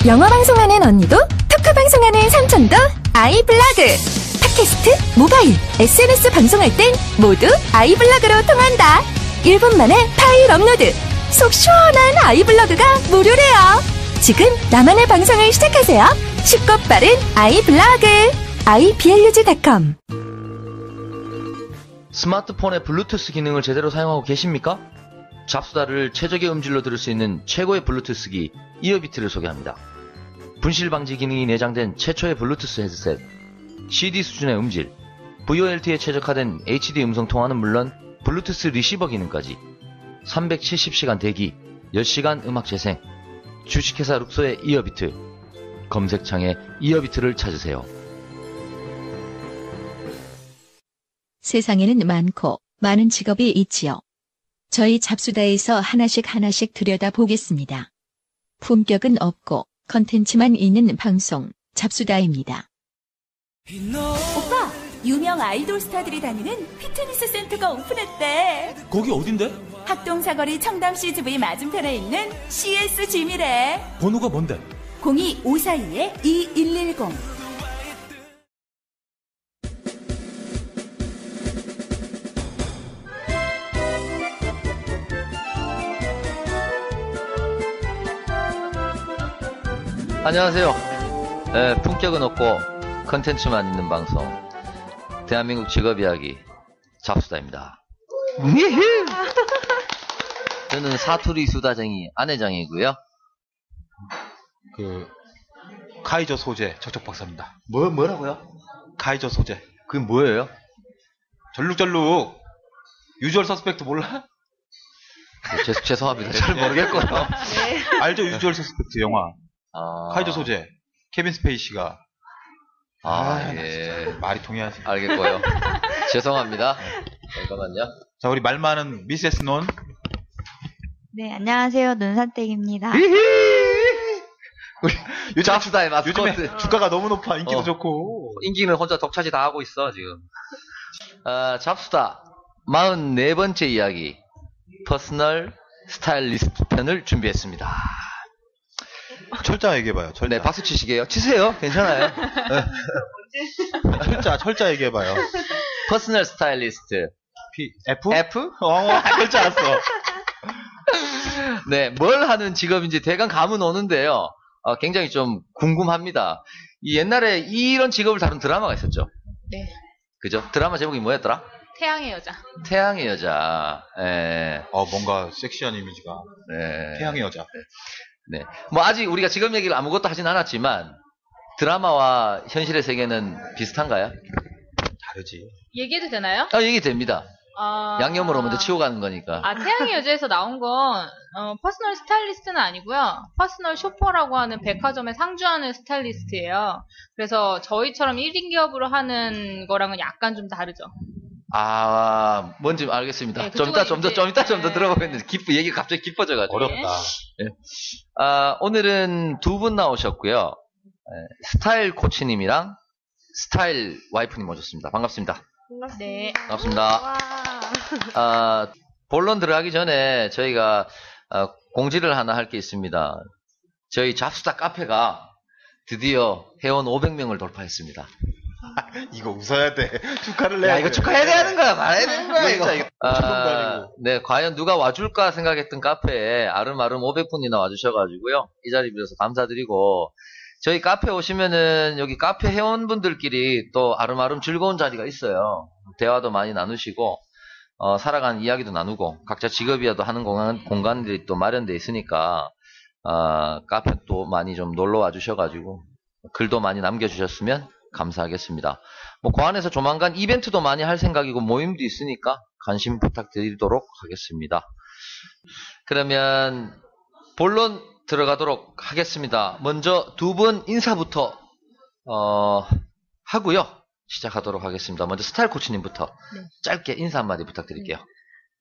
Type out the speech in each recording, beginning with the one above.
영어 방송하는 언니도 토크 방송하는 삼촌도 아이블로그. 팟캐스트, 모바일, SNS 방송할 땐 모두 아이블로그로 통한다. 1분 만에 파일 업로드. 속 시원한 아이블로그가 무료래요. 지금 나만의 방송을 시작하세요. 쉽고 빠른 아이블로그. iblog.com. 스마트폰의 블루투스 기능을 제대로 사용하고 계십니까? 잡수다를 최적의 음질로 들을 수 있는 최고의 블루투스기 이어비트를 소개합니다. 분실 방지 기능이 내장된 최초의 블루투스 헤드셋, CD 수준의 음질, VoLT에 최적화된 HD 음성 통화는 물론 블루투스 리시버 기능까지 370시간 대기, 10시간 음악 재생, 주식회사 룩소의 이어비트, 검색창에 이어비트를 찾으세요. 세상에는 많은 직업이 있지요. 저희 잡수다에서 하나씩 들여다보겠습니다. 품격은 없고 컨텐츠만 있는 방송 잡수다입니다. 오빠, 유명 아이돌 스타들이 다니는 피트니스 센터가 오픈했대. 거기 어딘데? 학동사거리 청담 CGV 맞은편에 있는 CS 짐이래. 번호가 뭔데? 02542-2110. 안녕하세요. 품격은 없고 컨텐츠만 있는 방송 대한민국 직업이야기 잡수다입니다. 저는 사투리 수다쟁이 안회장이고요. 카이저 소재 적적 박사입니다. 뭐라고요? 카이저 소재. 그게 뭐예요? 절룩절룩. 유주얼 서스펙트 몰라? 죄송합니다. 잘 모르겠고요. 네. 알죠? 유주얼 서스펙트 영화. 카이저 소재. 케빈 스페이시가. 예. 말이 통해야지. 알겠고요. 죄송합니다. 잠깐만요. 자, 우리 말 많은 미세스 논. 네, 안녕하세요. 눈산댁입니다. 우리 잡수다의 요즘에 마스코트. 주가가 너무 높아. 인기도 좋고. 인기는 혼자 독차지 다 하고 있어 지금. 잡수다 44번째 이야기 퍼스널 스타일리스트 편을 준비했습니다. 철자 얘기해봐요. 철자. 네, 박수 치시게요. 치세요. 괜찮아요. 철자 얘기해봐요. 퍼스널 스타일리스트. F? F? 철자 알았어. 네, 뭘 하는 직업인지 대강 감은 오는데요. 굉장히 좀 궁금합니다. 옛날에 이런 직업을 다룬 드라마가 있었죠. 네. 그죠? 드라마 제목이 뭐였더라? 태양의 여자. 태양의 여자. 뭔가 섹시한 이미지가. 네. 태양의 여자. 네. 뭐 아직 우리가 직업 얘기를 아무것도 하진 않았지만 드라마와 현실의 세계는 비슷한가요? 다르지. 얘기해도 되나요? 얘기 됩니다. 양념으로 먼저 치고 가는 거니까. 태양의 여자에서 나온 건 퍼스널 스타일리스트는 아니고요. 퍼스널 쇼퍼라고 하는 백화점에 상주하는 스타일리스트예요. 그래서 저희처럼 1인 기업으로 하는 거랑은 약간 좀 다르죠. 뭔지 알겠습니다. 네, 좀 이따 더 들어보겠는데 얘기가 갑자기 깊어져가지고. 어렵다. 네. 오늘은 두 분 나오셨고요. 스타일 코치님이랑 스타일 와이프님 모셨습니다. 반갑습니다. 네. 반갑습니다. 본론 들어가기 전에 저희가 공지를 하나 할 게 있습니다. 저희 잡수다 카페가 드디어 회원 500명을 돌파했습니다. 이거 웃어야 돼. 축하를 해야 돼. 이거 축하해야 되는 거야. 말해야 되는 거야, 이거. 네. 과연 누가 와줄까 생각했던 카페에 아름아름 500분이나 와주셔가지고요. 이 자리 빌어서 감사드리고, 저희 카페 오시면은 여기 카페 회원분들끼리 또 아름아름 즐거운 자리가 있어요. 대화도 많이 나누시고, 살아가는 이야기도 나누고, 각자 직업이라도 하는 공간들이 또 마련되어 있으니까, 카페 또 많이 좀 놀러 와주셔가지고, 글도 많이 남겨주셨으면 감사하겠습니다. 그 안에서 조만간 이벤트도 많이 할 생각이고 모임도 있으니까 관심 부탁드리도록 하겠습니다. 그러면 본론 들어가도록 하겠습니다. 먼저 두 분 인사부터 하고요. 시작하도록 하겠습니다. 먼저 스타일 코치님부터 짧게 인사 한마디 부탁드릴게요.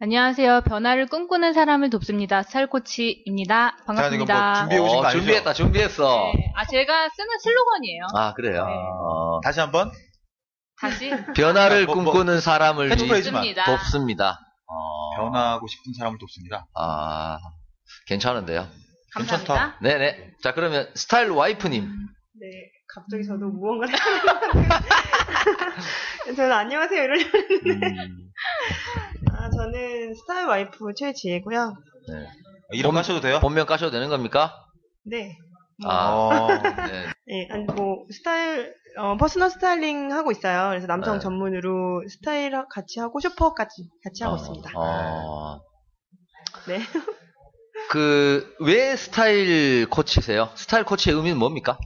안녕하세요. 변화를 꿈꾸는 사람을 돕습니다. 스타일 코치입니다. 반갑습니다. 자, 준비해 오신 거 아니죠? 준비했어. 네. 제가 쓰는 슬로건이에요. 그래요? 네. 다시 한번. 다시. 변화를 꿈꾸는 사람을 캐치프레이즈만. 돕습니다. 변화하고 싶은 사람을 돕습니다. 괜찮은데요? 감사합니다. 괜찮다. 네네. 자, 그러면 스타일 와이프님. 네, 갑자기 저도 무언가 저는 안녕하세요 이러려고 했는데 저는 스타일 와이프 최지혜고요. 네. 이름 하셔도 돼요? 본명 까셔도 되는 겁니까? 네. 네. 네, 아니 뭐 퍼스널 스타일링 하고 있어요. 그래서 남성 네. 전문으로 스타일 같이 하고 쇼퍼까지 같이 하고 있습니다. 네. 왜 스타일 코치세요? 스타일 코치의 의미는 뭡니까?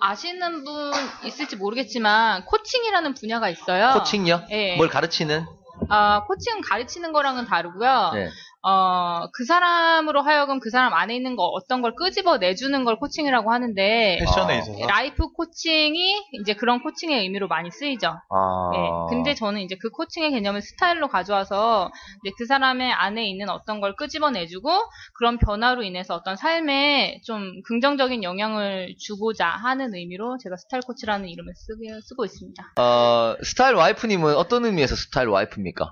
아시는 분 있을지 모르겠지만, 코칭이라는 분야가 있어요. 코칭요? 네. 뭘 가르치는? 코칭은 가르치는 거랑은 다르고요. 네. 그 사람으로 하여금 그 사람 안에 있는 거 어떤 걸 끄집어 내주는 걸 코칭이라고 하는데, 패션에 있어서. 라이프 코칭이 이제 그런 코칭의 의미로 많이 쓰이죠. 네. 근데 저는 이제 그 코칭의 개념을 스타일로 가져와서 이제 그 사람의 안에 있는 어떤 걸 끄집어 내주고 그런 변화로 인해서 어떤 삶에 좀 긍정적인 영향을 주고자 하는 의미로 제가 스타일 코치라는 이름을 쓰고 있습니다. 스타일 와이프님은 어떤 의미에서 스타일 와이프입니까?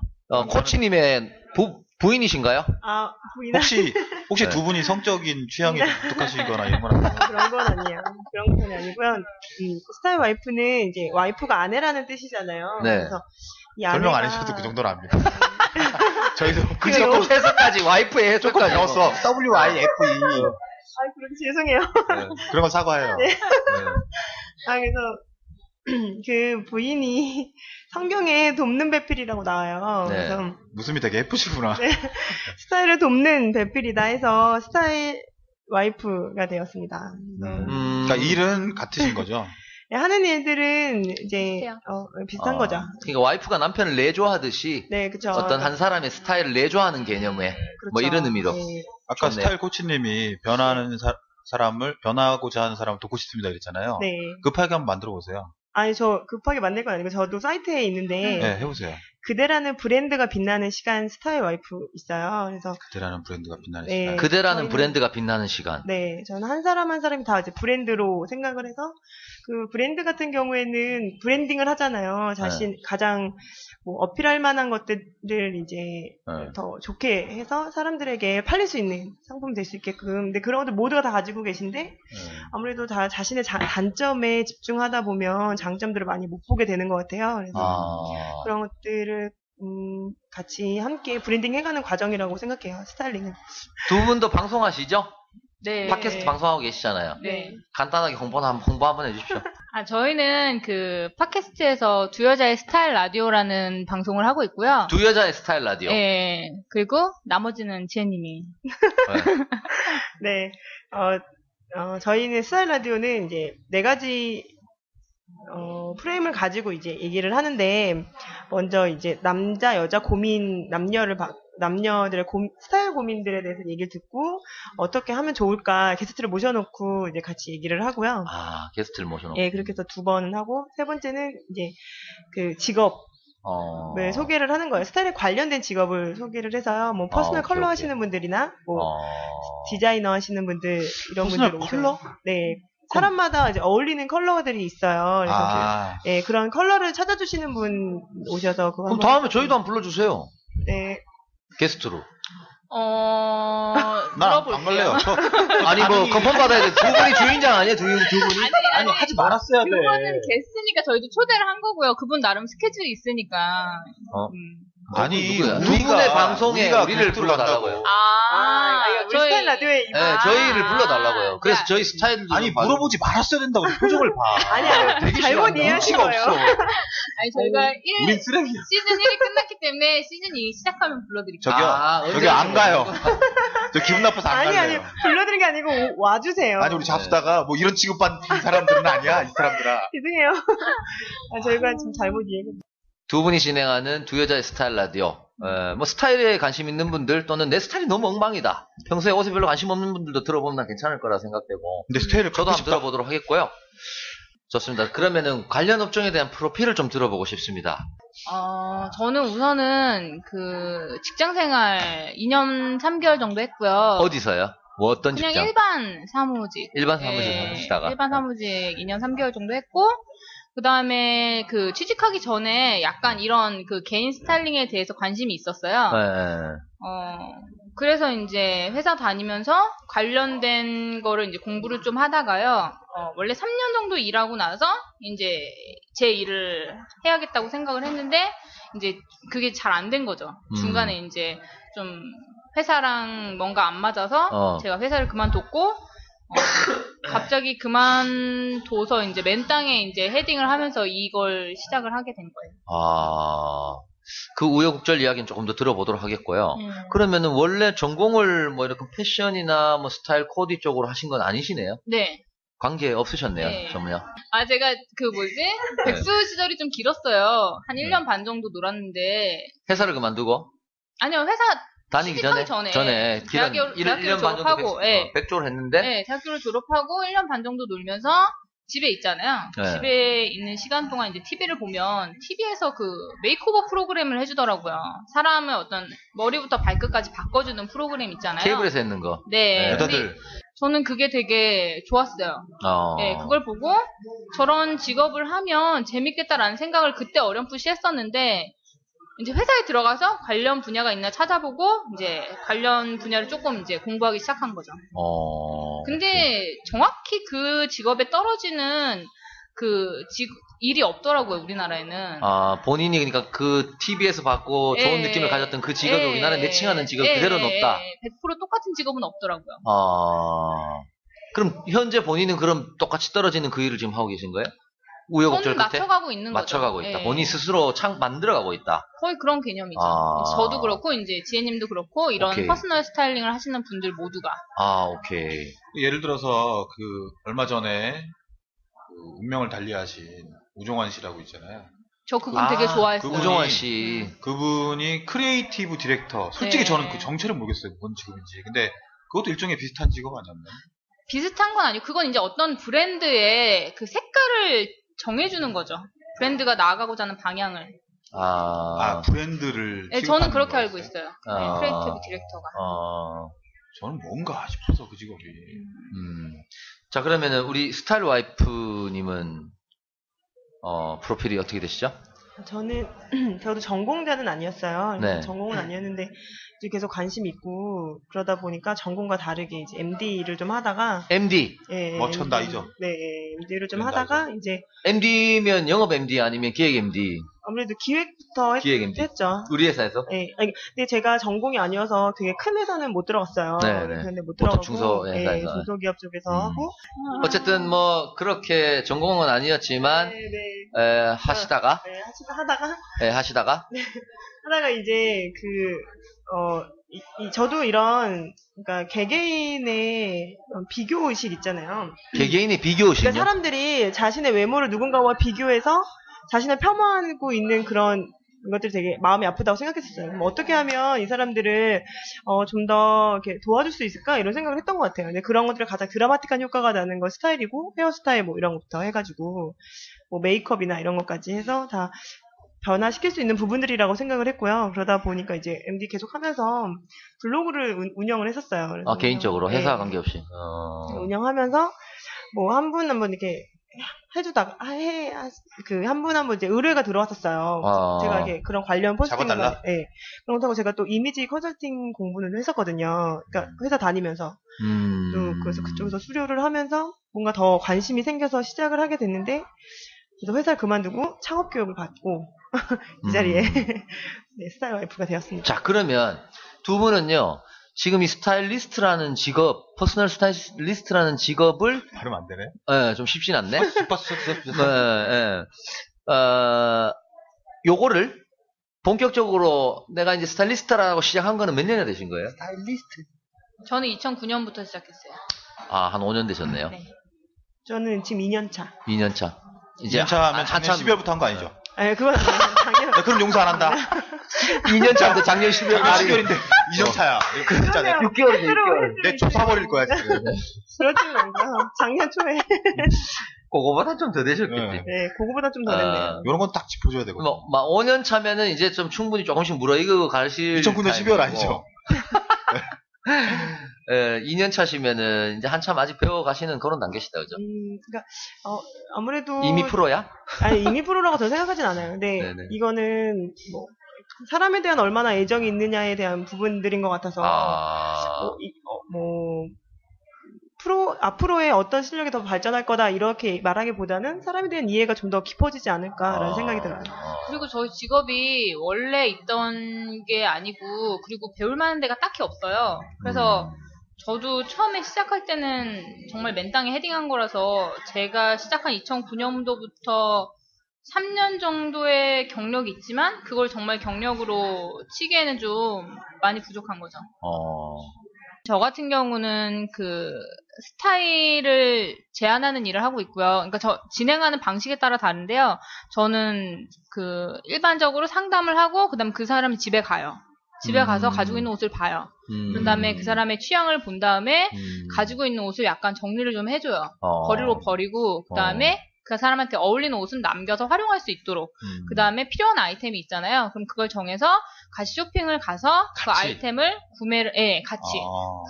코치님의 부인이신가요? 부인 혹시 네. 두 분이 성적인 취향이 독특하시거나 이런 건 아니에요? 그런 건 아니에요. 그런 건 아니고요. 스타일 와이프는 이제 와이프가 아내라는 뜻이잖아요. 네. 그래서 이 설명 안 아내가- 해주셔도 그 정도는 압니다. 저희도 조금 해석까지, 와이프의 조금 해석까지. 배웠어. WIFE. 그렇게 죄송해요. 그런 건 사과해요. 그래서 그 부인이 성경에 돕는 배필이라고 나와요. 네. 그래서 웃음이 되게 예쁘시구나. 스타일을 돕는 배필이다 해서 스타일 와이프가 되었습니다. 그러니까 일은 같으신 거죠? 하는 일들은 이제 비슷해요. 비슷한 거죠. 그러니까 와이프가 남편을 내조하듯이 네, 그렇죠. 어떤 한 사람의 스타일을 내조하는 개념에 뭐 이런 의미로. 네. 아까 좋네요. 스타일 코치님이 변하는 사람을 변하고자 하는 사람을 돕고 싶습니다 그랬잖아요. 네. 급하게 한번 만들어 보세요. 아니 저 급하게 만들 건 아니고 저도 사이트에 있는데 네, 해보세요. 그대라는 브랜드가 빛나는 시간 스타일 와이프 있어요. 그래서 그대라는 브랜드가 빛나는 네. 시간. 그대라는 저희는- 브랜드가 빛나는 시간. 네, 저는 한 사람 한 사람이 다 이제 브랜드로 생각을 해서 그 브랜드 같은 경우에는 브랜딩을 하잖아요. 가장 뭐 어필할 만한 것들을 이제 네. 더 좋게 해서 사람들에게 팔릴 수 있는 상품이 될 수 있게끔. 근데 그런 것들 모두가 다 가지고 계신데 아무래도 다 자신의 단점에 집중하다 보면 장점들을 많이 못 보게 되는 것 같아요. 그래서 그런 것들을 같이 함께 브랜딩 해가는 과정이라고 생각해요. 스타일링은. 두 분도 방송하시죠? 네. 팟캐스트 방송하고 계시잖아요. 네. 간단하게 홍보 한번 해주십시오. 저희는 그 팟캐스트에서 두 여자의 스타일 라디오라는 방송을 하고 있고요. 두 여자의 스타일 라디오. 네. 그리고 나머지는 지혜님이. 네. 네. 저희는 스타일 라디오는 이제 4가지 프레임을 가지고 이제 얘기를 하는데, 먼저 이제 남자, 여자 남녀들의 스타일 고민들에 대해서 얘기를 듣고, 어떻게 하면 좋을까, 게스트를 모셔놓고 이제 같이 얘기를 하고요. 게스트를 모셔놓고. 예, 그렇게 해서 2번은 하고, 3번째는 이제 그 직업을 소개를 하는 거예요. 스타일에 관련된 직업을 소개를 해서요. 뭐 퍼스널 오케이, 컬러 오케이. 하시는 분들이나, 뭐 디자이너 하시는 분들, 이런 퍼스널 분들 컬러? 오셔요. 네. 사람마다 이제 어울리는 컬러들이 있어요. 그래서 예, 그런 컬러를 찾아주시는 분 오셔서 그거 그럼 한번 다음에 저희도 한번 불러주세요. 네. 게스트로. 나안 물어볼게요. 갈래요. 아니 뭐 컨펌 받아야 돼. 두 분이 주인장 아니에요? 두 분이? 아니, 하지 말았어야 돼. 그거는 게스트니까 저희도 초대를 한 거고요. 그분 나름 스케줄이 있으니까. 아니, 누구야? 두 분의 방송에 우리를 불러달라고요. 우리 스타일 라디오에 네, 저희를 불러달라고요. 그래서 저희 스타일도 아니, 좀 봐주고. 물어보지 말았어요 된다고 표정을 봐. 아니, 잘못 이해하신 눈치가 거예요. 없어. 아니, 저희가 우린 쓰레기. 시즌 1이 끝났기 때문에 시즌 2 시작하면 불러드릴게요. 저기요. 저기 언제 안 가요. 저 기분 나빠서 안 아니, 갈래요. 불러드린 게 아니고 와주세요. 아니, 우리 잡수다가 뭐 이런 취급받는 사람들은 아니야, 이 사람들아. 죄송해요. 저희가 지금 잘못 이해했어요. 두 분이 진행하는 두 여자의 스타일 라디오. 뭐 스타일에 관심 있는 분들 또는 내 스타일이 너무 엉망이다. 평소에 옷에 별로 관심 없는 분들도 들어보면 난 괜찮을 거라 생각되고. 근데 스타일을 저도 갖고 한번 싶다. 들어보도록 하겠고요. 좋습니다. 그러면은 관련 업종에 대한 프로필을 좀 들어보고 싶습니다. 저는 우선은 그 직장 생활 2년 3개월 정도 했고요. 어디서요? 뭐 어떤 그냥 직장? 일반 사무직. 일반 사무직 하시다가. 일반 사무직 2년 3개월 정도 했고, 그 다음에 그 취직하기 전에 약간 이런 그 개인 스타일링에 대해서 관심이 있었어요. 네. 그래서 이제 회사 다니면서 관련된 거를 이제 공부를 좀 하다가요. 원래 3년 정도 일하고 나서 이제 제 일을 해야겠다고 생각을 했는데 이제 그게 잘 안 된 거죠. 중간에 이제 좀 회사랑 뭔가 안 맞아서 제가 회사를 그만뒀고 갑자기 그만둬서 이제 맨땅에 이제 헤딩을 하면서 이걸 시작을 하게 된 거예요. 아, 그 우여곡절 이야기는 조금 더 들어보도록 하겠고요. 그러면은 원래 전공을 뭐 이렇게 패션이나 뭐 스타일 코디 쪽으로 하신 건 아니시네요? 네. 관계 없으셨네요, 네. 전혀. 제가 백수 시절이 좀 길었어요. 한 1년 반 정도 놀았는데. 회사를 그만두고? 아니요, 회사 다니기 전에 대학교를 1년 반 정도 졸업하고, 백조를 했는데? 네, 대학교를 졸업하고 1년 반 정도 놀면서 집에 있잖아요. 네. 집에 있는 시간 동안 이제 TV를 보면 TV에서 그 메이크오버 프로그램을 해주더라고요. 사람의 어떤 머리부터 발끝까지 바꿔주는 프로그램 있잖아요. 케이블에서 했는 거. 네. 여자들. 저는 그게 되게 좋았어요. 네, 그걸 보고 저런 직업을 하면 재밌겠다라는 생각을 그때 어렴풋이 했었는데 이제 회사에 들어가서 관련 분야가 있나 찾아보고 이제 관련 분야를 조금 이제 공부하기 시작한 거죠. 근데 정확히 그 직업에 떨어지는 일이 없더라고요, 우리나라에는. 본인이 그러니까 그 TV에서 받고 좋은 느낌을 가졌던 그 직업이 우리나라에 매칭하는 직업이 그대로는 없다. 100% 똑같은 직업은 없더라고요. 그럼 현재 본인은 그럼 똑같이 떨어지는 그 일을 지금 하고 계신 거예요? 우여곡절 끝에? 맞춰가고 있는 거죠. 맞춰가고 있다. 예. 본인 스스로 만들어가고 있다. 거의 그런 개념이죠. 저도 그렇고 이제 지혜님도 그렇고 이런 오케이. 퍼스널 스타일링을 하시는 분들 모두가. 오케이. 예를 들어서 얼마 전에 그 운명을 달리하신 우종환 씨라고 있잖아요. 저 그분 되게 좋아했어요. 우종환 씨. 그분이 크리에이티브 디렉터. 솔직히 네. 저는 그 정체를 모르겠어요. 뭔 직업인지. 근데 그것도 일종의 비슷한 직업 아니었나요? 비슷한 건 아니고 그건 이제 어떤 브랜드의 그 색깔을 정해주는 거죠. 브랜드가 나아가고자 하는 방향을. 브랜드를. 네, 저는 그렇게 알고 있어요. 아. 크리에이티브 디렉터가. 저는 뭔가 싶어서 그 직업이. 자, 그러면은 우리 스타일 와이프님은 프로필이 어떻게 되시죠? 저도 전공자는 아니었어요. 네. 전공은 아니었는데 이제 계속 관심이 있고 그러다 보니까 전공과 다르게 이제 MD를 좀 하다가 MD. 머천다이저. 네, MD를 좀 하다가 이제 MD면 영업 MD 아니면 기획 MD? 아무래도 기획부터 기획 MD. 했죠. 우리 회사에서? 네, 근데 제가 전공이 아니어서 되게 큰 회사는 못 들어갔어요. 네네. 근데 못 보통 들어가고 중소회사에서. 중소기업 쪽에서 하고 어쨌든 뭐 그렇게 전공은 아니었지만 하시다가 하다가 이제 저도 이런 그러니까 개개인의 비교 의식 있잖아요. 개개인의 비교 의식이요? 그러니까 사람들이 자신의 외모를 누군가와 비교해서 자신을 폄하하고 있는 그런 것들이 되게 마음이 아프다고 생각했었어요. 그럼 어떻게 하면 이 사람들을 좀 더 이렇게 도와줄 수 있을까 이런 생각을 했던 것 같아요. 근데 그런 것들을 가장 드라마틱한 효과가 나는 건 스타일이고 헤어스타일 뭐 이런 것부터 해가지고 뭐 메이크업이나 이런 것까지 해서 다 변화시킬 수 있는 부분들이라고 생각을 했고요. 그러다 보니까 이제 MD 계속 하면서 블로그를 운영을 했었어요. 그래서 개인적으로 회사 관계없이. 운영하면서 뭐 한 분 한 분 이렇게 해주다가 한 분 한 분 이제 의뢰가 들어왔었어요. 제가 이렇게 그런 관련 포스팅을 그렇다고 제가 또 이미지 컨설팅 공부는 했었거든요. 그러니까 회사 다니면서 또 그래서 그쪽에서 수료를 하면서 뭔가 더 관심이 생겨서 시작을 하게 됐는데 그래서 회사를 그만두고 창업 교육을 받고 이 자리에 스타일 와이프가 되었습니다. 자, 그러면 두 분은요. 지금 이 스타일리스트라는 직업, 퍼스널 스타일리스트라는 직업을 발음 안 되네. 좀 쉽진 않네. 요거를 본격적으로 내가 이제 스타일리스트라고 시작한 거는 몇 년이나 되신 거예요? 스타일리스트. 저는 2009년부터 시작했어요. 한 5년 되셨네요. 네. 저는 지금 2년 차. 2년 차. 이제 2년 차면 작년 12월부터 한 거 아니죠? 그건 아니에요. 작년. 그럼 용서 안 한다. 2년 차인데 작년 12월 말이 10개월인데 2년 차야. 진짜네. 6개월이네. 내 조사버릴 거야 지금. 그렇지는 않고요. 작년 초에. 그거보다 좀 더 되셨겠지. 네, 그거보다 좀 더 됐네요. 이런 건 딱 짚어줘야 되거든요. 막 5년 차면은 이제 좀 충분히 조금씩 물어이고 가실 2009년 12월 아니죠? 2년 차시면은 이제 한참 아직 배워 가시는 그런 단계시다, 그죠? 그러니까 아무래도 이미 프로야? 아니 이미 프로라고 더 생각하진 않아요. 근데 네네. 이거는 뭐 사람에 대한 얼마나 애정이 있느냐에 대한 부분들인 것 같아서 아, 앞으로의 어떤 실력이 더 발전할 거다 이렇게 말하기보다는 사람에 대한 이해가 좀 더 깊어지지 않을까라는 생각이 들어요. 그리고 저희 직업이 원래 있던 게 아니고 그리고 배울 만한 데가 딱히 없어요. 그래서 저도 처음에 시작할 때는 정말 맨땅에 헤딩한 거라서 제가 시작한 2009년도부터 3년 정도의 경력이 있지만 그걸 정말 경력으로 치기에는 좀 많이 부족한 거죠. 저 같은 경우는 그 스타일을 제안하는 일을 하고 있고요. 그러니까 진행하는 방식에 따라 다른데요. 저는 그 일반적으로 상담을 하고 그다음 그 사람이 집에 가요. 집에 가서 가지고 있는 옷을 봐요. 그런 다음에 그 사람의 취향을 본 다음에 가지고 있는 옷을 약간 정리를 좀 해줘요. 거리로 버리고 그 다음에 그 사람한테 어울리는 옷은 남겨서 활용할 수 있도록. 그 다음에 필요한 아이템이 있잖아요. 그럼 그걸 정해서 같이 쇼핑을 가서 그 아이템을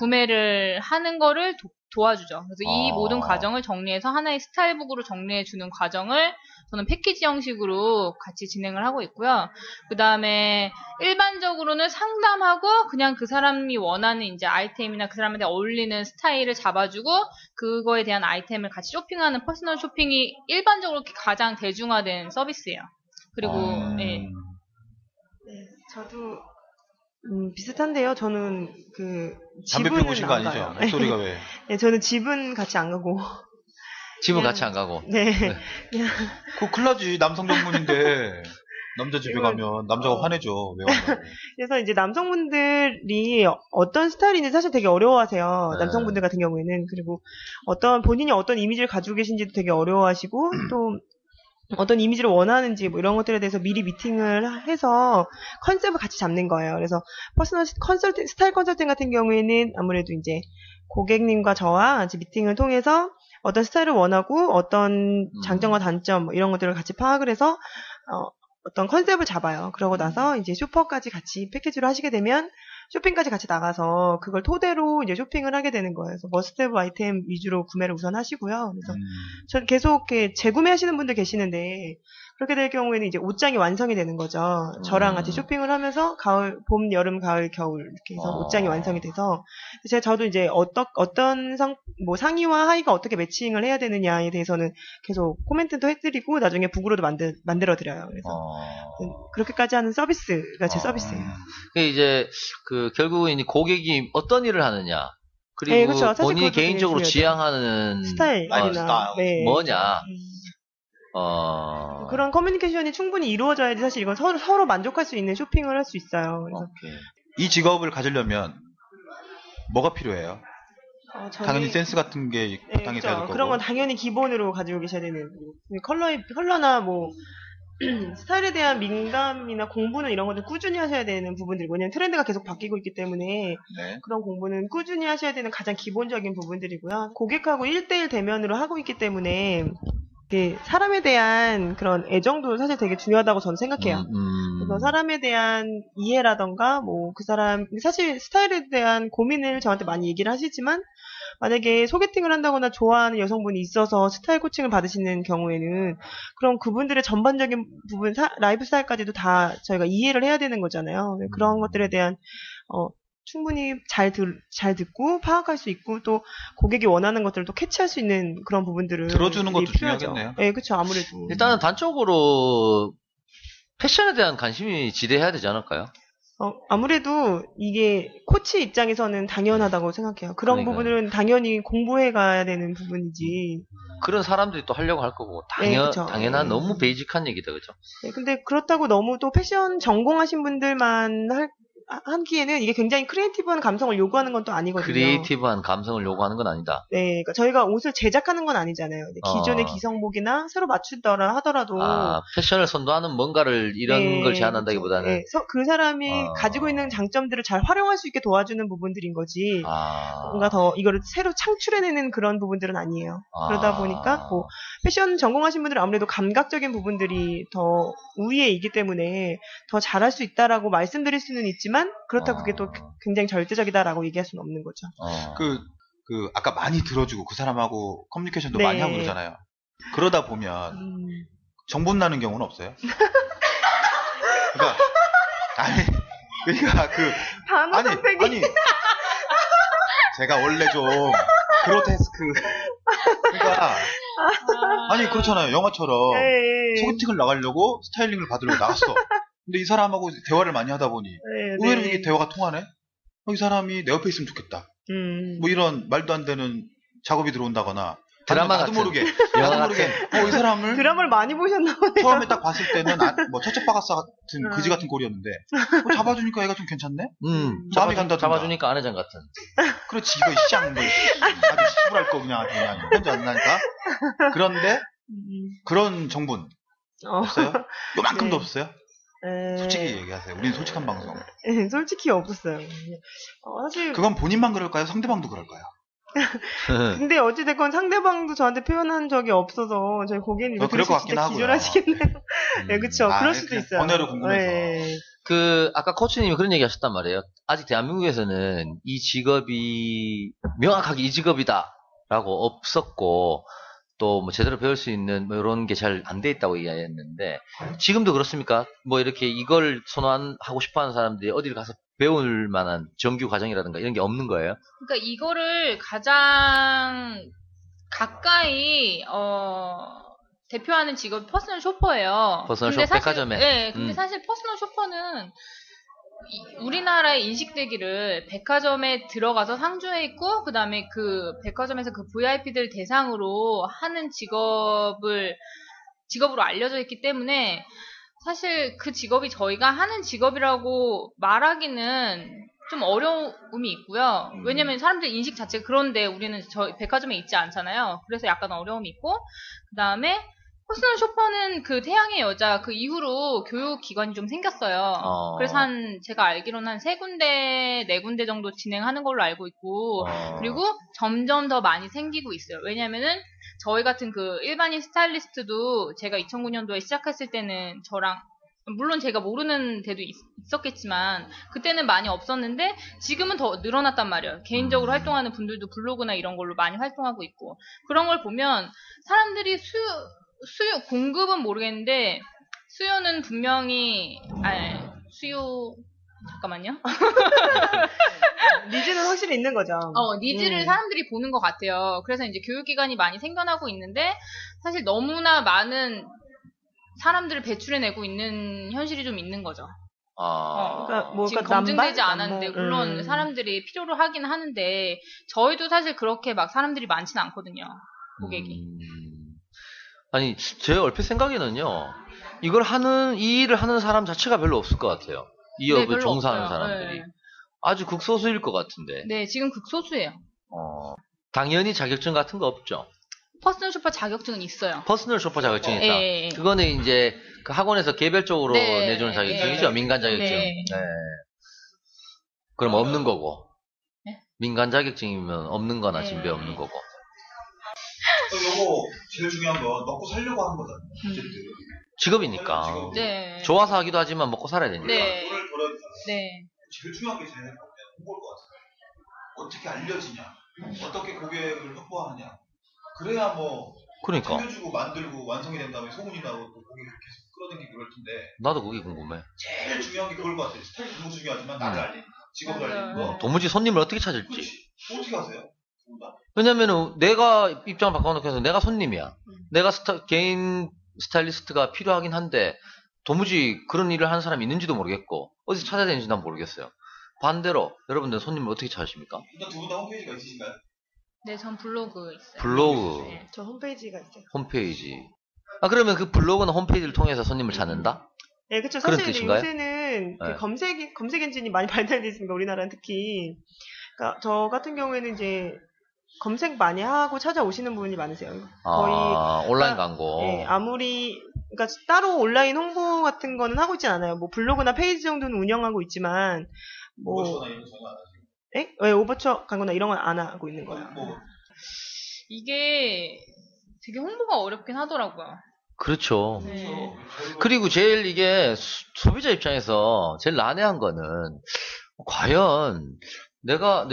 구매를 하는 거를 도와주죠. 그래서 이 모든 과정을 정리해서 하나의 스타일북으로 정리해주는 과정을 저는 패키지 형식으로 같이 진행을 하고 있고요. 그 다음에 일반적으로는 상담하고 그냥 그 사람이 원하는 이제 아이템이나 그 사람한테 어울리는 스타일을 잡아주고 그거에 대한 아이템을 같이 쇼핑하는 퍼스널 쇼핑이 일반적으로 가장 대중화된 서비스예요. 그리고 네, 저도 비슷한데요. 저는 그 담배 집은 피우고 오신 거 안 아니죠? 가요. 목소리가 왜? 네, 저는 집은 같이 안 가고. 집은 그냥- 같이 안 가고. 네. 그거 큰일 나지. 남성 전문인데. 남자 집에 가면 남자가 화내죠. 왜 왔냐고. 그래서 이제 남성분들이 어떤 스타일인지 사실 되게 어려워하세요. 네. 남성분들 같은 경우에는. 그리고 본인이 어떤 이미지를 가지고 계신지도 되게 어려워하시고, 또 어떤 이미지를 원하는지 뭐 이런 것들에 대해서 미리 미팅을 해서 컨셉을 같이 잡는 거예요. 그래서 퍼스널 스타일 컨설팅 같은 경우에는 아무래도 이제 고객님과 저와 이제 미팅을 통해서 어떤 스타일을 원하고 어떤 장점과 단점 뭐 이런 것들을 같이 파악을 해서 어떤 컨셉을 잡아요. 그러고 나서 이제 쇼퍼까지 같이 패키지로 하시게 되면 쇼핑까지 같이 나가서 그걸 토대로 이제 쇼핑을 하게 되는 거예요. 그래서 머스트헤브 아이템 위주로 구매를 우선 하시고요. 그래서 전 계속 이렇게 재구매하시는 분들 계시는데 그렇게 될 경우에는 이제 옷장이 완성이 되는 거죠. 저랑 같이 쇼핑을 하면서 봄, 여름, 가을, 겨울 이렇게 해서 옷장이 완성이 돼서 저도 이제 어떤 상의와 하의가 어떻게 매칭을 해야 되느냐에 대해서는 계속 코멘트도 해드리고 나중에 북으로도 만들어 드려요. 그래서 그렇게까지 하는 서비스가 제 서비스예요. 이제 결국은 이 고객이 어떤 일을 하느냐. 그리고 네, 그렇죠. 사실 본인이 그것도 되게 개인적으로 중요하죠. 지향하는 스타일이나 네. 뭐냐. 그런 커뮤니케이션이 충분히 이루어져야지 사실 이건 서로 만족할 수 있는 쇼핑을 할 수 있어요. 그래서 이 직업을 가지려면 뭐가 필요해요? 당연히 센스 같은 게 바탕이 돼야 될 거고. 그런 건 당연히 기본으로 가지고 계셔야 되는 컬러나 뭐 스타일에 대한 민감이나 공부는 이런 것들 꾸준히 하셔야 되는 부분들이고 왜냐면 트렌드가 계속 바뀌고 있기 때문에 네. 그런 공부는 꾸준히 하셔야 되는 가장 기본적인 부분들이고요. 고객하고 1대1 대면으로 하고 있기 때문에 사람에 대한 그런 애정도 사실 되게 중요하다고 저는 생각해요. 그래서 사람에 대한 이해라던가 뭐 그 사람 사실 스타일에 대한 고민을 저한테 많이 얘기를 하시지만 만약에 소개팅을 한다거나 좋아하는 여성분이 있어서 스타일 코칭을 받으시는 경우에는 그럼 그분들의 전반적인 부분 라이프 스타일까지도 다 저희가 이해를 해야 되는 거잖아요. 그런 것들에 대한 충분히 잘 듣고 파악할 수 있고 또 고객이 원하는 것들을 또 캐치할 수 있는 그런 부분들을 들어주는 것도 필요하죠. 중요하겠네요. 네, 그렇죠. 아무래도 일단은 단적으로 패션에 대한 관심이 지대해야 되지 않을까요? 아무래도 이게 코치 입장에서는 당연하다고 생각해요. 그런 그러니까요. 부분들은 당연히 공부해 가야 되는 부분이지. 그런 사람들이 또 하려고 할 거고 네, 그쵸. 당연한 너무 베이직한 얘기다, 그죠? 네, 근데 그렇다고 너무 또 패션 전공하신 분들만 하기에는 이게 굉장히 크리에이티브한 감성을 요구하는 건 또 아니거든요. 크리에이티브한 감성을 요구하는 건 아니다. 네, 그러니까 저희가 옷을 제작하는 건 아니잖아요. 기존의 기성복이나 새로 맞추더라 하더라도 패션을 선도하는 뭔가를 이런 걸 제안한다기보다는 네, 그 사람이 가지고 있는 장점들을 잘 활용할 수 있게 도와주는 부분들인 거지. 뭔가 더 이거를 새로 창출해내는 그런 부분들은 아니에요. 그러다 보니까 뭐 패션 전공하신 분들은 아무래도 감각적인 부분들이 더 우위에 있기 때문에 더 잘할 수 있다라고 말씀드릴 수는 있지만 그렇다고 그게 또 굉장히 절대적이다라고 얘기할 수는 없는 거죠. 아까 많이 들어주고 그 사람하고 커뮤니케이션도 네. 많이 하고 그러잖아요. 그러다 보면 정분 나는 경우는 없어요? 그러니까 아니, 그러니까 단어 선택이. 아니, 제가 원래 좀 그로테스크. 그러니까 아니 그렇잖아요. 영화처럼 네. 소개팅을 나가려고 스타일링을 받으려고 나갔어. 근데 이 사람하고 대화를 많이 하다 보니 네, 의외로 네. 이게 대화가 통하네. 이 사람이 내 옆에 있으면 좋겠다. 뭐 이런 말도 안 되는 작업이 들어온다거나 드라마 나도 같은. 모르게 영화 나도 모르게 이 사람을 드라마를 많이 보셨나 보네요. 처음에 딱 봤을 때는 뭐 처첩바가사 같은 그지 같은 꼴이었는데 잡아주니까 얘가 좀 괜찮네. 마음이 간다든가. 잡아주니까 아내장 같은. 그렇지 이거 쌍 뭐 아주 시부랄 거 그냥 아주 그냥 혼자 안 나니까. 그런데 그런 정분 없어요? 요만큼도 네. 없어요? 네. 솔직히 얘기하세요. 우린 솔직한 방송. 네, 솔직히 없었어요. 사실 그건 본인만 그럴까요? 상대방도 그럴까요? 근데 어찌됐건 상대방도 저한테 표현한 적이 없어서 저희 고객님 이거 그럴 것 들으시면 진짜 같긴 기절하시겠네요. 네, 그쵸. 그럴 수도 그냥 있어요. 번외로 궁금해서. 네. 아까 코치님이 그런 얘기 하셨단 말이에요. 아직 대한민국에서는 이 직업이 명확하게 이 직업이다라고 없었고, 또 뭐 제대로 배울 수 있는 뭐 이런 게 잘 안 돼 있다고 얘기했는데, 지금도 그렇습니까? 뭐 이렇게 이걸 선호하고 싶어 하는 사람들이 어디를 가서 배울 만한 정규 과정이라든가 이런 게 없는 거예요? 그러니까 이거를 가장 가까이 대표하는 직업이 퍼스널 쇼퍼예요. 퍼스널 근데 쇼, 백화점에. 네, 근데 사실 퍼스널 쇼퍼는 우리나라에 인식되기를 백화점에 들어가서 상주해 있고 그 다음에 그 백화점에서 그 VIP들 대상으로 하는 직업으로 알려져 있기 때문에 사실 그 직업이 저희가 하는 직업이라고 말하기는 좀 어려움이 있고요. 왜냐면 사람들 인식 자체가 그런데 우리는 백화점에 있지 않잖아요. 그래서 약간 어려움이 있고 그 다음에 퍼스널 쇼퍼는 그 태양의 여자 그 이후로 교육 기관이 좀 생겼어요. 그래서 제가 알기로는 한 3군데, 4군데 정도 진행하는 걸로 알고 있고, 그리고 점점 더 많이 생기고 있어요. 왜냐면은 저희 같은 그 일반인 스타일리스트도 제가 2009년도에 시작했을 때는 저랑 물론 제가 모르는 데도 있었겠지만 그때는 많이 없었는데 지금은 더 늘어났단 말이에요. 개인적으로 활동하는 분들도 블로그나 이런 걸로 많이 활동하고 있고 그런 걸 보면 사람들이 수요 공급은 모르겠는데 수요는 분명히 잠깐만요. 니즈는 확실히 있는 거죠. 니즈를 사람들이 보는 것 같아요. 그래서 이제 교육기관이 많이 생겨나고 있는데 사실 너무나 많은 사람들을 배출해내고 있는 현실이 좀 있는 거죠. 그러니까 뭐 지금 그러니까 검증되지 남발? 않았는데 물론 사람들이 필요로 하긴 하는데 저희도 사실 그렇게 막 사람들이 많지는 않거든요. 고객이. 아니 제 얼핏 생각에는요. 이 일을 하는 사람 자체가 별로 없을 것 같아요. 이 업을 별로 종사하는 없어요. 사람들이. 네. 아주 극소수일 것 같은데. 네, 지금 극소수예요. 당연히 자격증 같은 거 없죠. 퍼스널 쇼퍼 자격증은 있어요. 퍼스널 쇼퍼 자격증이 있다. 예. 그거는 이제 그 학원에서 개별적으로 네, 내주는 자격증이죠. 민간 자격증. 네. 그럼 없는 거고. 네? 민간 자격증이면 없는 거나 네. 진배 없는 거고. 요거 제일 중요한 건 먹고 살려고 하는 거잖아요. 직업이니까. 네. 좋아서 하기도 하지만 먹고 살아야 되니까. 네. 돈을 벌어야 되잖아요. 네. 제일 중요한 게 제일 홍보일 것 같아요. 어떻게 알려지냐, 어떻게 고객을 확보하느냐. 그래야 뭐 그러니까. 챙겨주고 만들고 완성이 된 다음에 소문이 나고 또 고객을 계속 끌어당기고 그럴 텐데 나도 그게 궁금해. 제일 중요한 게 그걸 것 같아요. 스타일이 너무 중요하지만 나를 알리는 거, 직업을 알리는 거. 도무지 손님을 어떻게 찾을지. 그렇지. 어떻게 하세요? 왜냐면은 내가 입장을 바꿔놓고 해서 내가 손님이야. 내가 개인 스타일리스트가 필요하긴 한데 도무지 그런 일을 하는 사람이 있는지도 모르겠고 어디서 찾아야 되는지 난 모르겠어요. 반대로 여러분들 손님을 어떻게 찾으십니까? 일단 두 분 다 홈페이지가 있으신가요? 네, 전 블로그 있어요. 블로그, 네. 저 홈페이지가 있어요. 홈페이지. 그러면 그 블로그나 홈페이지를 통해서 손님을 찾는다? 네, 그렇죠. 그런 사실 이제 뜻인가요? 요새는 네. 그 검색 엔진이 많이 발달돼 있습니다. 우리나라는 특히. 그러니까 저 같은 경우에는 이제 검색 많이 하고 찾아오시는 분이 많으세요. 거의 온라인 광고. 네, 아무리 그러니까 따로 온라인 홍보 같은 거는 하고 있진 않아요. 뭐 블로그나 페이지 정도는 운영하고 있지만 뭐 오버처나 이런 거 전혀 안 하시고. 네, 오버처 광고나 이런 건 안 하고 있는 거예요. 이게 되게 홍보가 어렵긴 하더라고요. 그렇죠. 네. 그리고 제일 이게 소비자 입장에서 제일 난해한 거는 과연 내가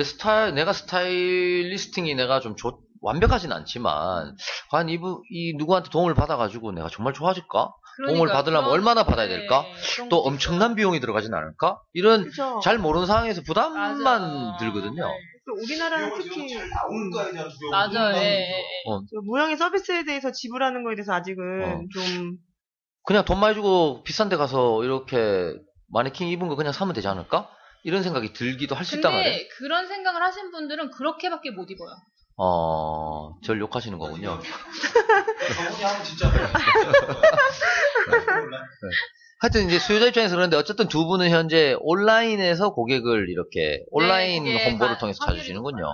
스타일리스팅이 내가 좀 완벽하진 않지만 과연 이 누구한테 도움을 받아가지고 내가 정말 좋아질까? 도움을 받으려면 얼마나 받아야 될까? 그런 또 것도 엄청난 있어요. 비용이 들어가진 않을까? 이런 그렇죠. 잘 모르는 상황에서 부담만 맞아요. 들거든요. 네. 또 우리나라는 특히 잘 나올까에 대한 두려움이 맞아요. 예, 예. 그 무형의 서비스에 대해서 지불하는 거에 대해서 아직은 좀 그냥 돈 많이 주고 비싼 데 가서 이렇게 마네킹 입은 거 그냥 사면 되지 않을까? 이런 생각이 들기도 할 수 있단 말이에요. 근데 그런 생각을 하신 분들은 그렇게밖에 못 입어요. 절 욕하시는 거군요. 저분이 하면 진짜 하여튼 이제 수요자 입장에서 그런데 어쨌든 두 분은 현재 온라인에서 고객을 이렇게 온라인 그게 홍보를 통해서 확률이 찾으시는군요.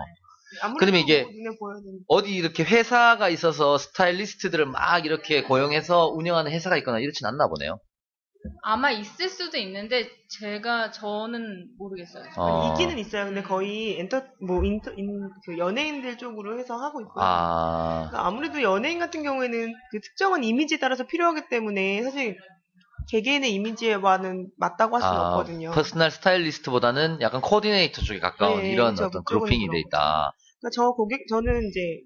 아무래도 그러면 이게 눈에 보여야 되니까. 어디 이렇게 회사가 있어서 스타일리스트들을 막 이렇게 고용해서 운영하는 회사가 있거나 이렇진 않나 보네요. 아마 있을 수도 있는데 저는 모르겠어요. 있기는 있어요. 근데 거의 그 연예인들 쪽으로 해서 하고 있고요. 그러니까 아무래도 연예인 같은 경우에는 그 특정한 이미지에 따라서 필요하기 때문에 사실 개개인의 이미지와는 맞다고 할 수는 없거든요. 퍼스널 스타일리스트보다는 약간 코디네이터 쪽에 가까운 네, 이런 그렇죠. 어떤 그쪽은 그룹핑이 돼 있다. 그러니까 저는 이제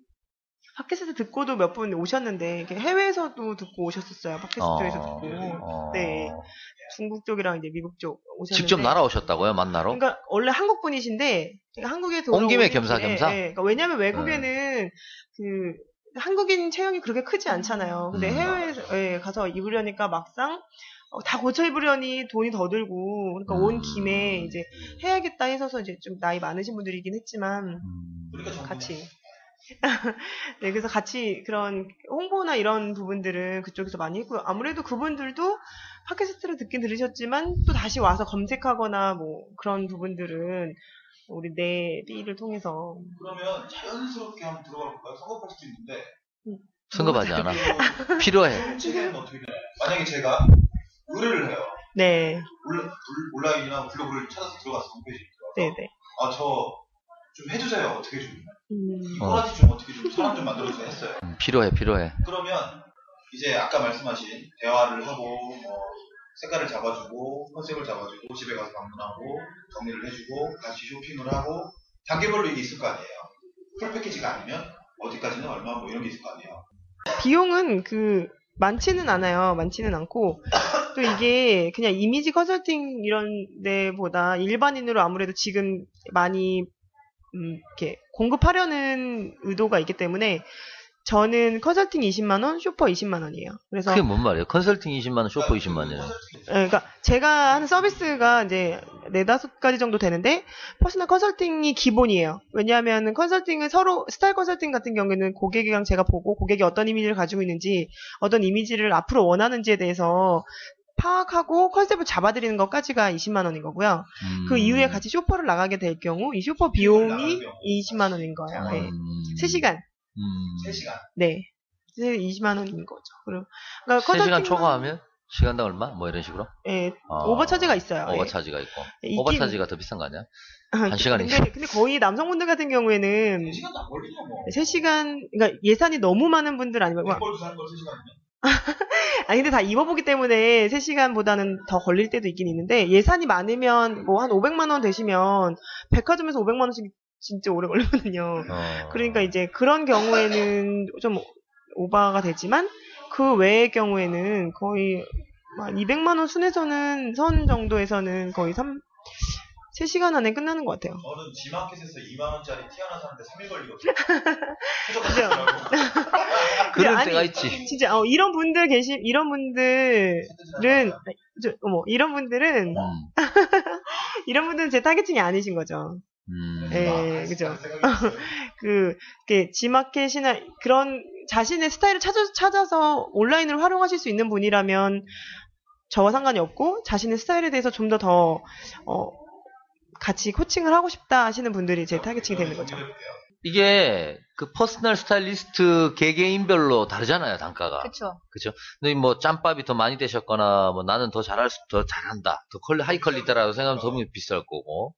팟캐스트 듣고도 몇 분 오셨는데 이렇게 해외에서도 듣고 오셨었어요. 팟캐스트에서 듣고. 네. 중국 쪽이랑 이제 미국 쪽 오셨는데. 직접 날아오셨다고요, 만나러? 그러니까 원래 한국 분이신데 한국에 온 김에 들어오신 겸사겸사? 네, 그러니까 왜냐면 외국에는 그 한국인 체형이 그렇게 크지 않잖아요. 근데 해외에 가서 입으려니까 막상 다 고쳐 입으려니 돈이 더 들고 그러니까 온 김에 이제 해야겠다 해서 이제 좀 나이 많으신 분들이긴 했지만 같이 네, 그래서 같이 그런 홍보나 이런 부분들은 그쪽에서 많이 했고요. 아무래도 그분들도 팟캐스트를 듣긴 들으셨지만 또 다시 와서 검색하거나 뭐 그런 부분들은 우리 내비를 통해서. 그러면 자연스럽게 한번 들어가 볼까요? 성급할 수도 있는데. 성급하지 않아. 필요해. 제게는 어떻게 돼요? 만약에 제가 의뢰를 해요. 네. 온라인이나 블로그를 찾아서 들어가서 홈페이지에 들어가서. 네네. 저 좀 해주세요. 어떻게 좀. 이 꼬라지 좀 어떻게 좀 사람 좀 만들어주세요 했어요. 필요해. 그러면 이제 아까 말씀하신 대화를 하고 뭐 색깔을 잡아주고 컨셉을 잡아주고 집에 가서 방문하고 정리를 해주고 같이 쇼핑을 하고 단계별로 이게 있을 거 아니에요. 풀 패키지가 아니면 어디까지는 얼마 뭐 이런 게 있을 거 아니에요. 비용은 많지는 않아요. 많지는 않고 또 이게 그냥 이미지 컨설팅 이런 데보다 일반인으로 아무래도 지금 많이 이렇게 공급하려는 의도가 있기 때문에 저는 컨설팅 20만 원, 쇼퍼 20만 원이에요. 그래서 그게 뭔 말이에요? 컨설팅 20만 원, 쇼퍼 20만 원이에요. 그러니까 제가 하는 서비스가 이제 4-5가지 정도 되는데 퍼스널 컨설팅이 기본이에요. 왜냐하면 컨설팅은 서로 스타일 컨설팅 같은 경우에는 고객이랑 제가 보고 고객이 어떤 이미지를 가지고 있는지 어떤 이미지를 앞으로 원하는지에 대해서 파악하고 컨셉을 잡아드리는 것까지가 20만 원인 거고요. 그 이후에 같이 쇼퍼를 나가게 될 경우 이 쇼퍼 비용이 20만 원인 거예요. 네. 3시간. 3시간. 네. 20만 원인 거죠. 그러니까 3시간 초과하면 시간당 얼마? 뭐 이런 식으로? 네. 오버차지가 있어요. 오버차지가 있고. 있긴... 오버차지가 더 비싼 거 아니야? 1시간이. 근데 거의 남성분들 같은 경우에는 3시간도 안 걸리죠 뭐. 3시간, 그러니까 예산이 너무 많은 분들 아니면 백골 사는 걸 3시간이면? 아니 근데 다 입어보기 때문에 3시간보다는 더 걸릴 때도 있긴 있는데 예산이 많으면 뭐 한 500만 원 되시면 백화점에서 500만 원씩 진짜 오래 걸리거든요. 그러니까 이제 그런 경우에는 좀 오버가 되지만 그 외의 경우에는 거의 200만 원 선 정도에서는 거의 3시간 안에 끝나는 것 같아요. 저는 G마켓에서 2만 원짜리 티 하나 사는데 3일 걸리거든요. 그럴 아니, 때가 있지. 진짜 이런 분들은 이런 분들은 제 타겟팅이 아니신 거죠. 네, 그죠. G마켓이나 그런 자신의 스타일을 찾아서 온라인을 활용하실 수 있는 분이라면 저와 상관이 없고 자신의 스타일에 대해서 좀 더 같이 코칭을 하고 싶다 하시는 분들이 제 타겟팅이 되는 거죠. 이게 그 퍼스널 스타일리스트 개개인별로 다르잖아요, 단가가. 그렇죠. 그죠? 근데 뭐 짬밥이 더 많이 되셨거나 뭐 나는 더 잘한다. 더 하이 퀄리티라고 생각하면 더 비쌀 거고.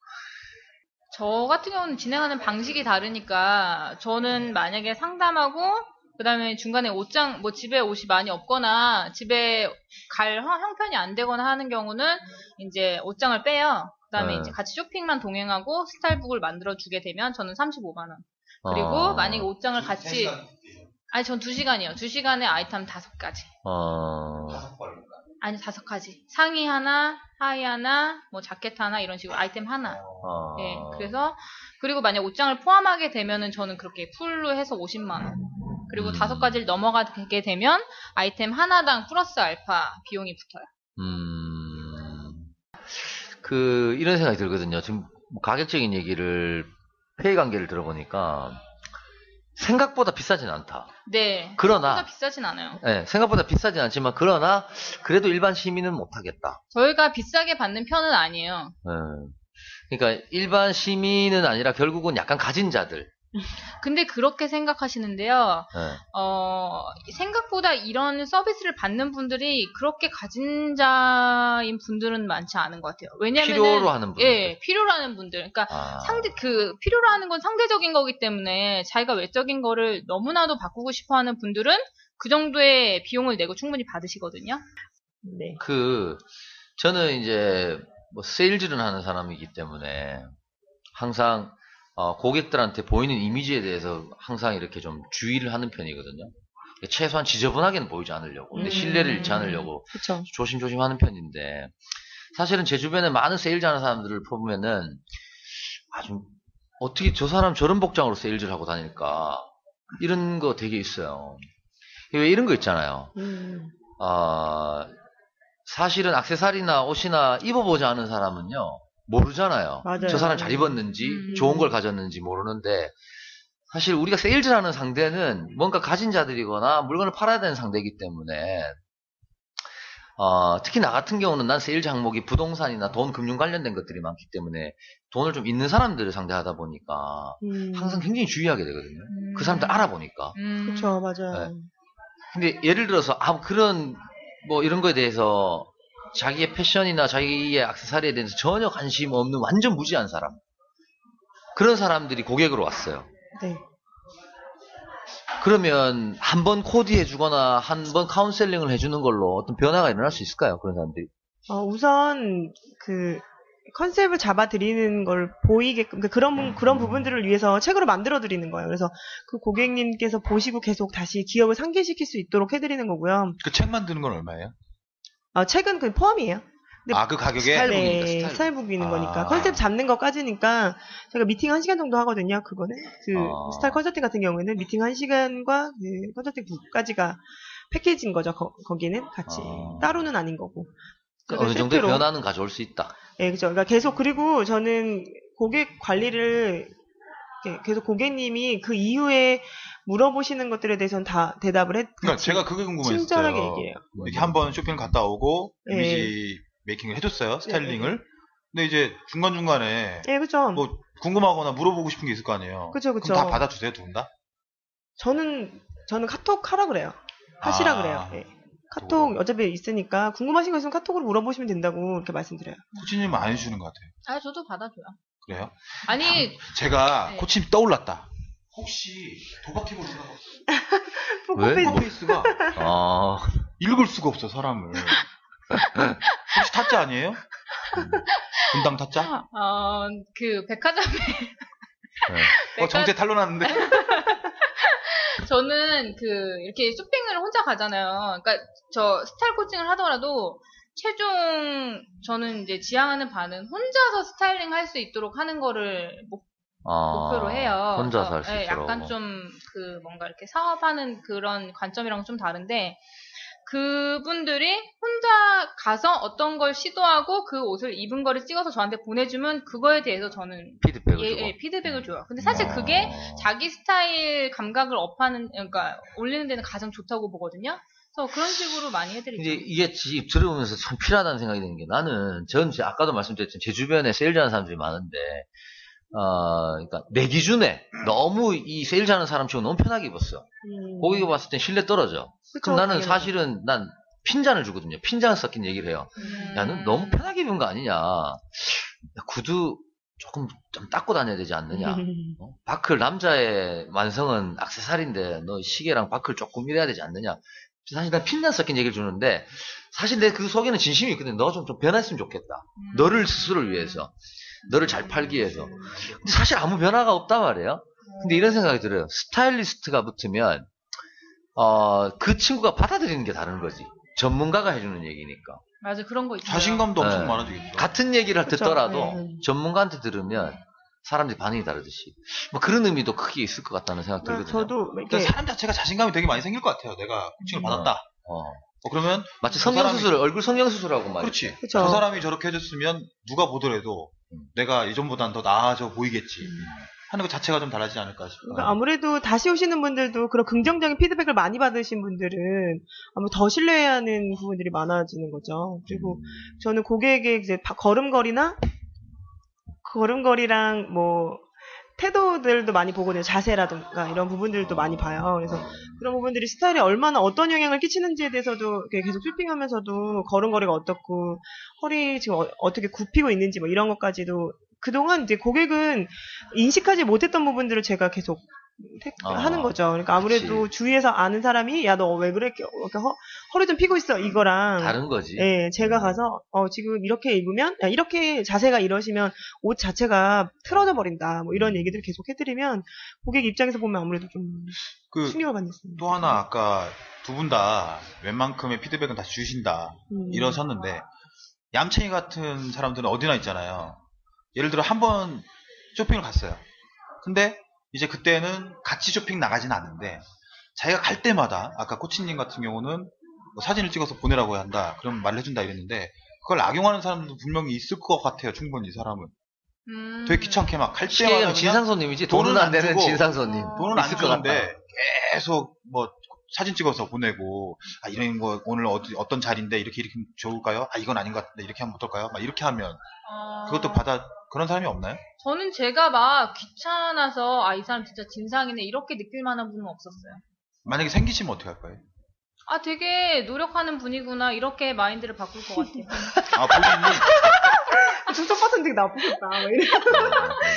저 같은 경우는 진행하는 방식이 다르니까 저는 만약에 상담하고 그다음에 중간에 옷장 뭐 집에 옷이 많이 없거나 집에 갈 형편이 안 되거나 하는 경우는 이제 옷장을 빼요. 그다음에 이제 같이 쇼핑만 동행하고 스타일북을 만들어 주게 되면 저는 35만 원. 그리고 만약에 옷장을 같이 아니, 전 2시간이요. 2시간에 아이템 5가지. 5벌. 아니, 5가지. 상의 하나, 하의 하나, 뭐, 자켓 하나, 이런 식으로 아이템 하나. 예, 그래서, 그리고 만약 옷장을 포함하게 되면은 저는 그렇게 풀로 해서 50만원. 그리고 5가지를 넘어가게 되면 아이템 하나당 플러스 알파 비용이 붙어요. 이런 생각이 들거든요. 지금 가격적인 얘기를, 페이 관계를 들어보니까, 생각보다 비싸진 않다. 네. 그러나, 생각보다 비싸진 않아요. 네, 생각보다 비싸진 않지만, 그러나, 그래도 일반 시민은 못하겠다. 저희가 비싸게 받는 편은 아니에요. 네. 그러니까, 일반 시민은 아니라 결국은 약간 가진 자들. 근데 그렇게 생각하시는데요. 네. 생각보다 이런 서비스를 받는 분들이 그렇게 가진 자인 분들은 많지 않은 것 같아요. 왜냐면 필요로 하는 분들. 예, 필요로 하는 분들. 그러니까 필요로 하는 건 상대적인 거기 때문에 자기가 외적인 거를 너무나도 바꾸고 싶어 하는 분들은 그 정도의 비용을 내고 충분히 받으시거든요. 네. 저는 이제 뭐 세일즈를 하는 사람이기 때문에 항상 고객들한테 보이는 이미지에 대해서 항상 이렇게 좀 주의를 하는 편이거든요. 최소한 지저분하게는 보이지 않으려고. 근데 신뢰를 잃지 않으려고 그쵸. 조심조심 하는 편인데, 사실은 제 주변에 많은 세일즈 하는 사람들을 보면은, 아주, 어떻게 저 사람 저런 복장으로 세일즈를 하고 다닐까. 이런 거 되게 있어요. 왜 이런 거 있잖아요. 사실은 액세서리나 옷이나 입어보지 않은 사람은요, 모르잖아요. 맞아요. 저 사람 잘 입었는지, 좋은 걸 가졌는지 모르는데, 사실 우리가 세일즈라는 상대는 뭔가 가진 자들이거나 물건을 팔아야 되는 상대이기 때문에, 특히 나 같은 경우는 난 세일즈 항목이 부동산이나 돈, 금융 관련된 것들이 많기 때문에 돈을 좀 있는 사람들을 상대하다 보니까 항상 굉장히 주의하게 되거든요. 그 사람들 알아보니까. 그쵸, 맞아요. 네. 근데 예를 들어서 그런 뭐 이런 거에 대해서 자기의 패션이나 자기의 액세서리에 대해서 전혀 관심 없는 완전 무지한 사람, 그런 사람들이 고객으로 왔어요. 네. 그러면 한 번 코디해 주거나 한 번 카운셀링을 해주는 걸로 어떤 변화가 일어날 수 있을까요? 그런 사람들이. 우선 컨셉을 잡아드리는 걸 보이게끔, 그런 부분들을 위해서 책으로 만들어드리는 거예요. 그래서 그 고객님께서 보시고 계속 다시 기억을 상기시킬 수 있도록 해드리는 거고요. 그 책 만드는 건 얼마예요? 책은 그 포함이에요. 그 가격에? 스타일북이니까, 스타일북이는 거니까. 컨셉 잡는 것까지니까, 제가 미팅 1시간 정도 하거든요, 그거는. 스타일 컨설팅 같은 경우에는 미팅 1시간과 컨설팅 북까지가 패키지인 거죠, 거기는 같이. 따로는 아닌 거고. 어느 정도의 변화는 가져올 수 있다. 네, 그죠. 그러니까 계속, 그리고 저는 고객 관리를, 계속 고객님이 그 이후에 물어보시는 것들에 대해서는 다 대답을 그러니까 제가 그게 궁금했어요. 친절하게 얘기해요. 이렇게 한번 쇼핑을 갔다 오고, 네. 이미지 메이킹을 해줬어요, 스타일링을. 근데 이제 중간중간에, 네, 그죠. 뭐, 궁금하거나 물어보고 싶은 게 있을 거 아니에요. 그죠. 그럼 다 받아주세요, 두 분 다? 저는 카톡 하라 그래요. 하시라 그래요. 네. 카톡 어차피 있으니까 궁금하신 거 있으면 카톡으로 물어보시면 된다고 이렇게 말씀드려요. 코치님은 안 해주시는 것 같아요. 저도 받아줘요. 그래요? 아니, 제가 네. 코치님 떠올랐다. 혹시 도박해볼 생각 없어요? 왜? 포커페이스가 읽을 수가 없어, 사람을. 혹시 타짜 아니에요? 분당 타짜? 그 백화점에 정체 탄로났는데? 저는 이렇게 쇼핑을 혼자 가잖아요. 그러니까 저 스타일 코칭을 하더라도 최종 저는 이제 지향하는 바는 혼자서 스타일링 할 수 있도록 하는 거를 목표로 해요. 혼자서 할 수 그래서, 있도록. 약간 좀 뭔가 이렇게 사업하는 그런 관점이랑 좀 다른데, 그분들이 혼자 가서 어떤 걸 시도하고 그 옷을 입은 거를 찍어서 저한테 보내주면 그거에 대해서 저는 피드백을 줘요. 근데 사실 그게 자기 스타일 감각을 그러니까 올리는 데는 가장 좋다고 보거든요. 그래서 그런 식으로 많이 해드리죠. 이제 이게 들어보면서 참 필요하다는 생각이 드는 게, 전 아까도 말씀드렸지만 제 주변에 세일즈하는 사람들이 많은데, 그러니까 내 기준에 너무 이 세일즈하는 사람 치고 너무 편하게 입었어. 고객이 봤을 땐 신뢰 떨어져. 그쵸, 그럼 나는 당연히. 사실은 난 핀잔을 주거든요. 핀잔 섞인 얘기를 해요. 야, 넌 너무 편하게 입은 거 아니냐. 야, 구두 조금 좀 닦고 다녀야 되지 않느냐. 바클, 남자의 완성은 액세서리인데 너 시계랑 바클 조금 이래야 되지 않느냐. 사실 난 핀잔 섞인 얘기를 주는데, 사실 내 그 속에는 진심이 있거든. 너 좀 변했으면 좋겠다. 너를 스스로를 위해서. 너를 잘 팔기 위해서. 근데 사실 아무 변화가 없단 말이에요. 근데 이런 생각이 들어요. 스타일리스트가 붙으면 그 친구가 받아들이는 게 다른 거지. 전문가가 해주는 얘기니까. 맞아, 그런 거 있어요. 자신감도 엄청 네. 많아지겠죠. 같은 얘기를 그쵸. 듣더라도 네. 전문가한테 들으면 사람들이 반응이 다르듯이. 뭐 그런 의미도 크게 있을 것 같다는 생각 그러니까 들거든요. 저도 그러니까 이렇게 사람 자체가 자신감이 되게 많이 생길 것 같아요. 내가 코칭을 받았다. 그러면 마치 그 성형수술, 얼굴 성형수술하고 말이야. 그렇지. 그쵸. 저 사람이 저렇게 해줬으면 누가 보더라도 내가 예전보단 더 나아져 보이겠지 하는 것 자체가 좀 달라지지 않을까 싶어요. 그러니까 아무래도 다시 오시는 분들도 그런 긍정적인 피드백을 많이 받으신 분들은 아마 더 신뢰해야 하는 부분들이 많아지는 거죠. 그리고 저는 고객의 이제 걸음걸이랑 뭐 태도들도 많이 보거든요. 자세라든가 이런 부분들도 많이 봐요. 그래서 그런 부분들이 스타일에 얼마나 어떤 영향을 끼치는지에 대해서도 이렇게 계속 쇼핑하면서도 걸음걸이가 어떻고 허리 지금 어떻게 굽히고 있는지 뭐 이런 것까지도 그동안 이제 고객은 인식하지 못했던 부분들을 제가 계속 하는 거죠. 그러니까 아무래도 그치. 주위에서 아는 사람이 야, 너 왜 그래? 이렇게 허리 좀 피고 있어. 이거랑 다른 거지. 예, 제가 가서 지금 이렇게 입으면 야, 이렇게 자세가 이러시면 옷 자체가 틀어져 버린다. 뭐 이런 얘기들 계속 해드리면 고객 입장에서 보면 아무래도 좀 충격을 받습니다. 또 하나 아까 두 분 다 웬만큼의 피드백은 다 주신다 이러셨는데 얌체이 같은 사람들은 어디나 있잖아요. 예를 들어 한 번 쇼핑을 갔어요. 근데 이제 그때는 같이 쇼핑 나가진 않는데 자기가 갈 때마다 아까 코치님 같은 경우는 뭐 사진을 찍어서 보내라고 한다 그런 말을 해준다 이랬는데 그걸 악용하는 사람들도 분명히 있을 것 같아요. 충분히 이 사람은 되게 귀찮게 막 갈 쉽게 때마다 얘기하면 그냥 진상손님이지. 돈은 안 되는 주고 진상손님. 돈은 안 있을 것 같다. 주는데 계속 뭐 사진 찍어서 보내고 이런 거 오늘 어떤 자리인데 이렇게 좋을까요? 이건 아닌 것 같은데 이렇게 하면 어떨까요? 막 이렇게 하면 그것도 그런 사람이 없나요? 저는 제가 막 귀찮아서 이 사람 진짜 진상이네 이렇게 느낄 만한 분은 없었어요. 만약에 생기시면 어떻게 할 거예요? 되게 노력하는 분이구나 이렇게 마인드를 바꿀 것 같아요. 본인이 저쪽 같은 되게 나쁘겠다. 막 이래.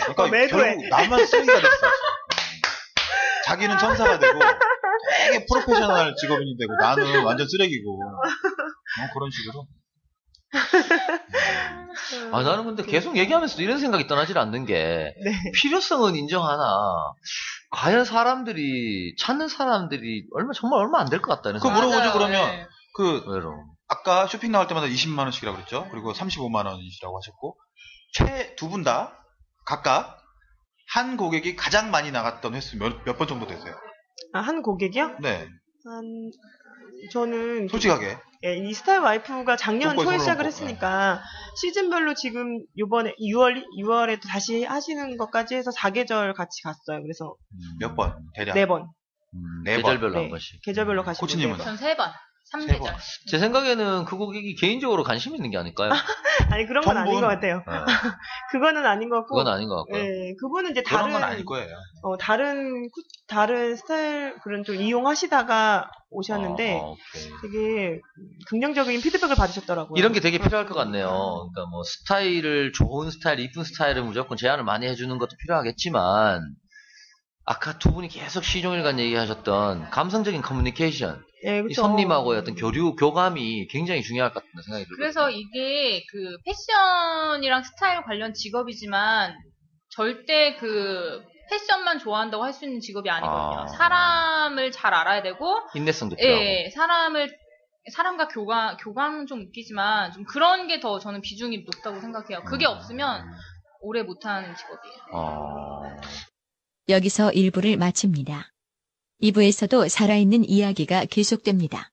그러니까 매도해. 결국 나만 쓰레기가 됐어. 자기는 천사가 되고 되게 프로페셔널 직업인이 되고 나는 완전 쓰레기고 그런 식으로. 나는 근데 계속 얘기하면서도 이런 생각이 떠나질 않는 게 네. 필요성은 인정하나 과연 찾는 사람들이 정말 얼마 안 될 것 같다는 그거 생각이 물어보죠. 그러면 네. 왜로? 아까 쇼핑 나갈 때마다 20만 원씩이라고 그랬죠. 그리고 35만 원이시라고 하셨고 두 분 다 각각 한 고객이 가장 많이 나갔던 횟수 몇 번 정도 되세요? 한 고객이요? 네. 저는 솔직하게. 예, 이 스타일 와이프가 작년 초에 시작을 손 했으니까 시즌별로 지금 요번에 6월에 또 다시 하시는 것까지 해서 4계절 같이 갔어요. 그래서 몇 번? 대략 4번. 네 계절별로 번. 한 번씩. 계절별로 가시고. 코치님은? 네 번. 전 3번. 세 번. 3계절. 제 생각에는 그 고객이 개인적으로 관심 있는 게 아닐까요? 아니 그런 건 아닌 전분. 것 같아요. 그거는 아닌 것 같고. 그건 아닌 것 같고요. 예, 그분은 이제 그런 다른 건 아닐 거예요. 다른 스타일 그런 좀 이용하시다가 오셨는데 오케이. 되게 긍정적인 피드백을 받으셨더라고요. 이런 게 되게 필요할 것 같네요. 그러니까 뭐 좋은 스타일, 이쁜 스타일을 무조건 제안을 많이 해주는 것도 필요하겠지만 아까 두 분이 계속 시종일관 얘기하셨던 감성적인 커뮤니케이션, 예, 이 그쵸. 손님하고의 어떤 교감이 굉장히 중요할 것 같다는 생각이 들어요. 그래서 이게 그 패션이랑 스타일 관련 직업이지만 절대 그 패션만 좋아한다고 할 수 있는 직업이 아니거든요. 사람을 잘 알아야 되고, 인내성도 필요하고. 예, 사람과 교감 좀 웃기지만 좀 그런 게 더 저는 비중이 높다고 생각해요. 그게 없으면 오래 못하는 직업이에요. 여기서 1부를 마칩니다. 2부에서도 살아있는 이야기가 계속됩니다.